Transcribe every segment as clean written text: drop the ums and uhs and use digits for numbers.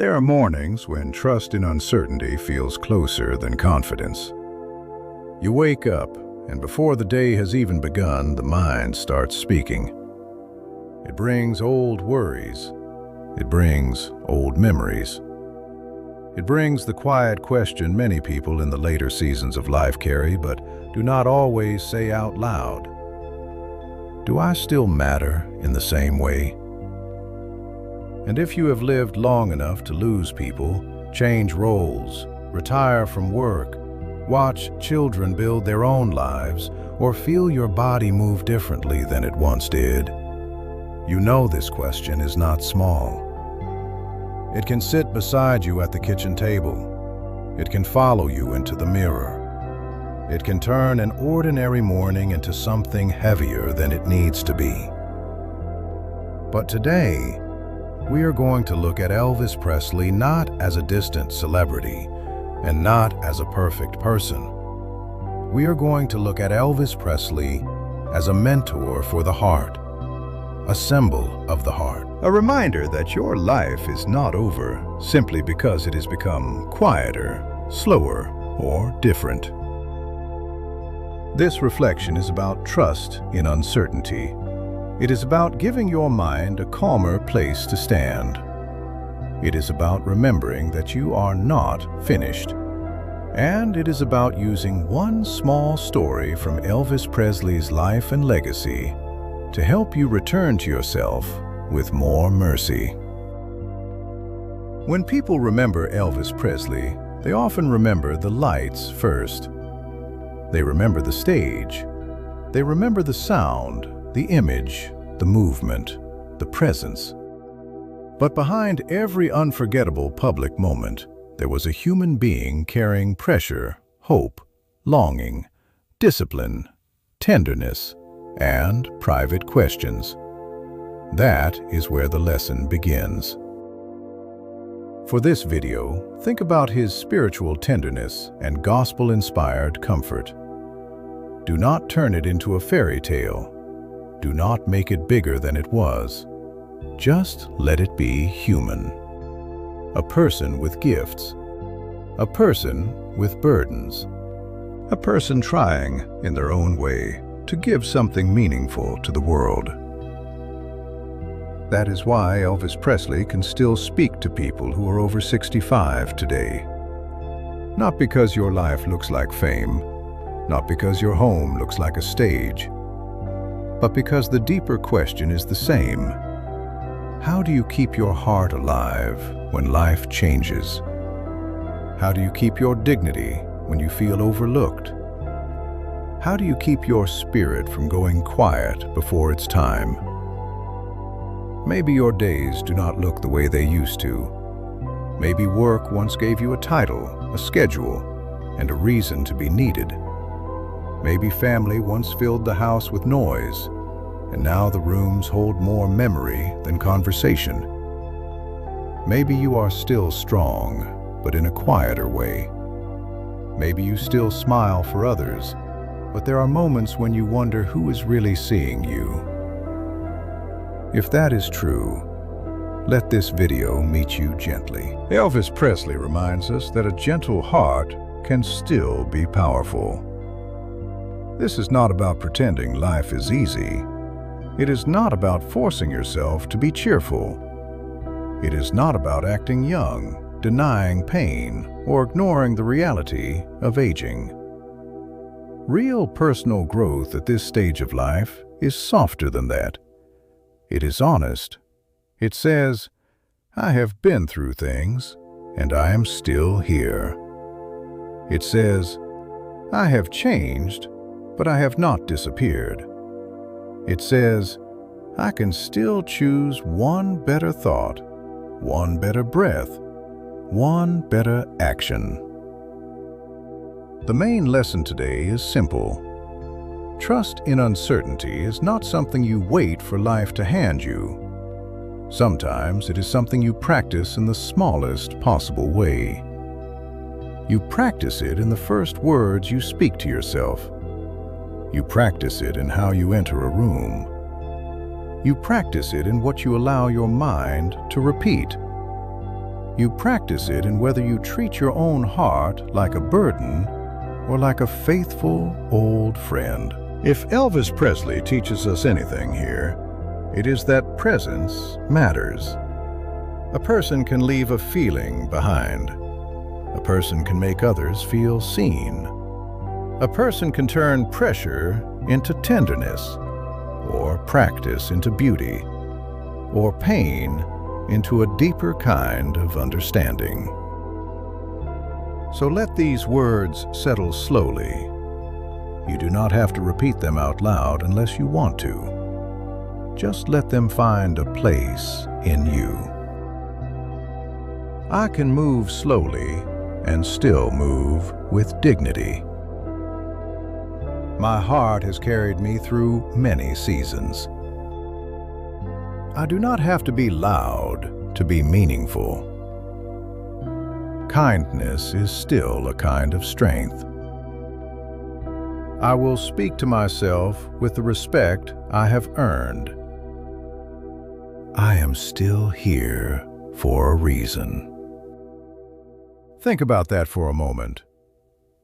There are mornings when trust in uncertainty feels closer than confidence. You wake up, and before the day has even begun, the mind starts speaking. It brings old worries. It brings old memories. It brings the quiet question many people in the later seasons of life carry, but do not always say out loud. Do I still matter in the same way? And if you have lived long enough to lose people, change roles, retire from work, watch children build their own lives, or feel your body move differently than it once did, you know this question is not small. It can sit beside you at the kitchen table. It can follow you into the mirror. It can turn an ordinary morning into something heavier than it needs to be. But today, we are going to look at Elvis Presley not as a distant celebrity and not as a perfect person. We are going to look at Elvis Presley as a mentor for the heart, a symbol of the heart. A reminder that your life is not over simply because it has become quieter, slower, or different. This reflection is about trust in uncertainty. It is about giving your mind a calmer place to stand. It is about remembering that you are not finished. And it is about using one small story from Elvis Presley's life and legacy to help you return to yourself with more mercy. When people remember Elvis Presley, they often remember the lights first. They remember the stage. They remember the sound, the image, the movement, the presence. But behind every unforgettable public moment, there was a human being carrying pressure, hope, longing, discipline, tenderness, and private questions. That is where the lesson begins. For this video, think about his spiritual tenderness and gospel-inspired comfort. Do not turn it into a fairy tale. Do not make it bigger than it was. Just let it be human. A person with gifts. A person with burdens. A person trying, in their own way, to give something meaningful to the world. That is why Elvis Presley can still speak to people who are over 65 today. Not because your life looks like fame, not because your home looks like a stage, but because the deeper question is the same. How do you keep your heart alive when life changes? How do you keep your dignity when you feel overlooked? How do you keep your spirit from going quiet before it's time? Maybe your days do not look the way they used to. Maybe work once gave you a title, a schedule, and a reason to be needed. Maybe family once filled the house with noise, and now the rooms hold more memory than conversation. Maybe you are still strong, but in a quieter way. Maybe you still smile for others, but there are moments when you wonder who is really seeing you. If that is true, let this video meet you gently. Elvis Presley reminds us that a gentle heart can still be powerful. This is not about pretending life is easy. It is not about forcing yourself to be cheerful. It is not about acting young, denying pain, or ignoring the reality of aging. Real personal growth at this stage of life is softer than that. It is honest. It says, I have been through things, and I am still here. It says, I have changed, but I have not disappeared. It says, I can still choose one better thought, one better breath, one better action. The main lesson today is simple. Trust in uncertainty is not something you wait for life to hand you. Sometimes it is something you practice in the smallest possible way. You practice it in the first words you speak to yourself. You practice it in how you enter a room. You practice it in what you allow your mind to repeat. You practice it in whether you treat your own heart like a burden or like a faithful old friend. If Elvis Presley teaches us anything here, it is that presence matters. A person can leave a feeling behind. A person can make others feel seen. A person can turn pressure into tenderness, or practice into beauty, or pain into a deeper kind of understanding. So let these words settle slowly. You do not have to repeat them out loud unless you want to. Just let them find a place in you. I can move slowly and still move with dignity. My heart has carried me through many seasons. I do not have to be loud to be meaningful. Kindness is still a kind of strength. I will speak to myself with the respect I have earned. I am still here for a reason. Think about that for a moment.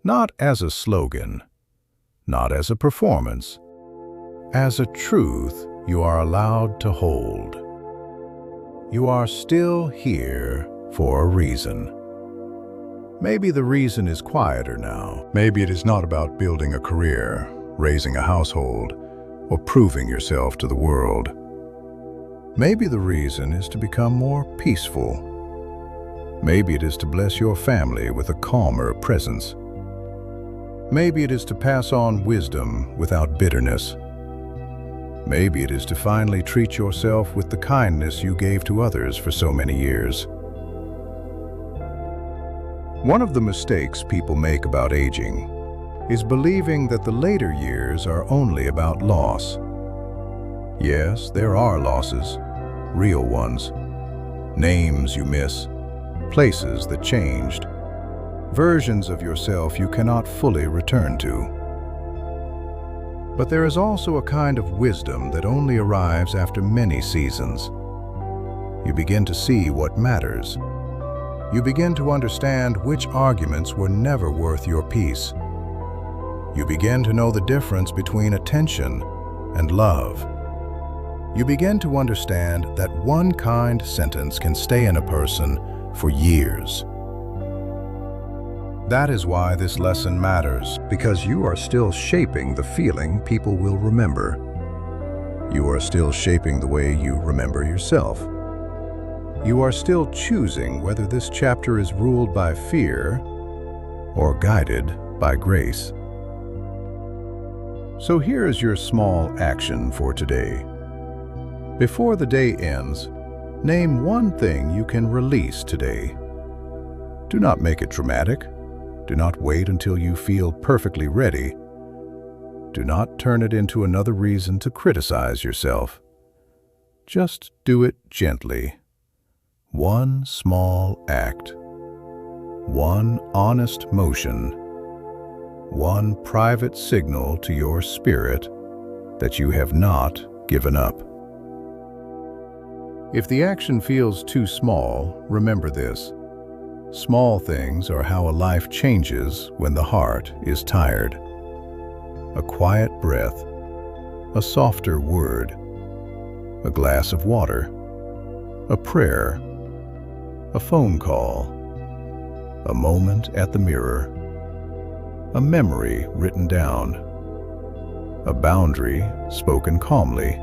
Not as a slogan, not as a performance, as a truth you are allowed to hold. You are still here for a reason. Maybe the reason is quieter now. Maybe it is not about building a career, raising a household, or proving yourself to the world. Maybe the reason is to become more peaceful. Maybe it is to bless your family with a calmer presence. Maybe it is to pass on wisdom without bitterness. Maybe it is to finally treat yourself with the kindness you gave to others for so many years. One of the mistakes people make about aging is believing that the later years are only about loss. Yes, there are losses, real ones. Names you miss, places that changed, versions of yourself you cannot fully return to. But there is also a kind of wisdom that only arrives after many seasons. You begin to see what matters. You begin to understand which arguments were never worth your peace. You begin to know the difference between attention and love. You begin to understand that one kind sentence can stay in a person for years. That is why this lesson matters, because you are still shaping the feeling people will remember. You are still shaping the way you remember yourself. You are still choosing whether this chapter is ruled by fear or guided by grace. So here is your small action for today. Before the day ends, name one thing you can release today. Do not make it dramatic. Do not wait until you feel perfectly ready. Do not turn it into another reason to criticize yourself. Just do it gently. One small act. One honest motion. One private signal to your spirit that you have not given up. If the action feels too small, remember this. Small things are how a life changes when the heart is tired. A quiet breath, a softer word, a glass of water, a prayer, a phone call, a moment at the mirror, a memory written down, a boundary spoken calmly.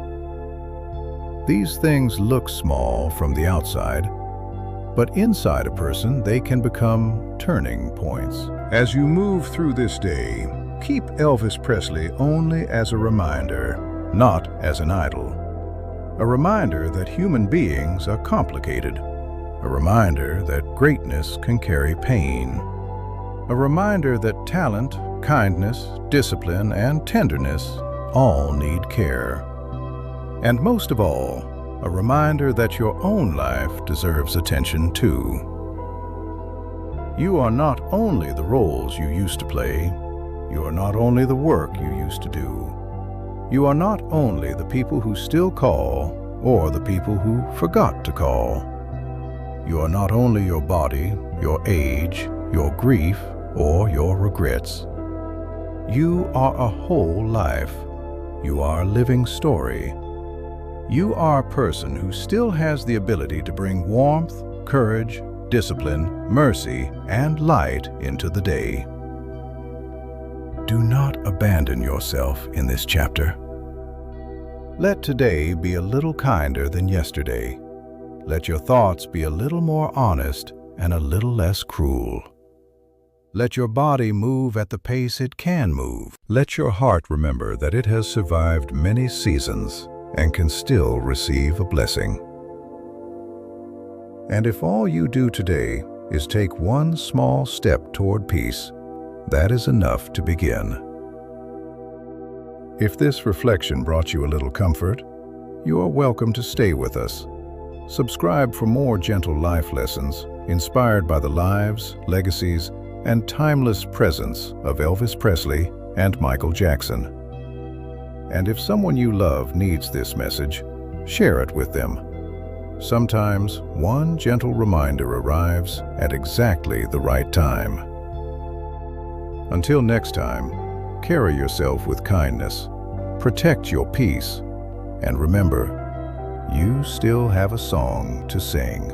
These things look small from the outside, but inside a person they can become turning points. As you move through this day, keep Elvis Presley only as a reminder, not as an idol. A reminder that human beings are complicated. A reminder that greatness can carry pain. A reminder that talent, kindness, discipline, and tenderness all need care. And most of all, a reminder that your own life deserves attention too. You are not only the roles you used to play, you are not only the work you used to do. You are not only the people who still call or the people who forgot to call. You are not only your body, your age, your grief, or your regrets. You are a whole life. You are a living story. You are a person who still has the ability to bring warmth, courage, discipline, mercy, and light into the day. Do not abandon yourself in this chapter. Let today be a little kinder than yesterday. Let your thoughts be a little more honest and a little less cruel. Let your body move at the pace it can move. Let your heart remember that it has survived many seasons and can still receive a blessing. And if all you do today is take one small step toward peace, that is enough to begin. If this reflection brought you a little comfort, you are welcome to stay with us. Subscribe for more gentle life lessons inspired by the lives, legacies, and timeless presence of Elvis Presley and Michael Jackson. And if someone you love needs this message, share it with them. Sometimes one gentle reminder arrives at exactly the right time. Until next time, carry yourself with kindness, protect your peace, and remember, you still have a song to sing.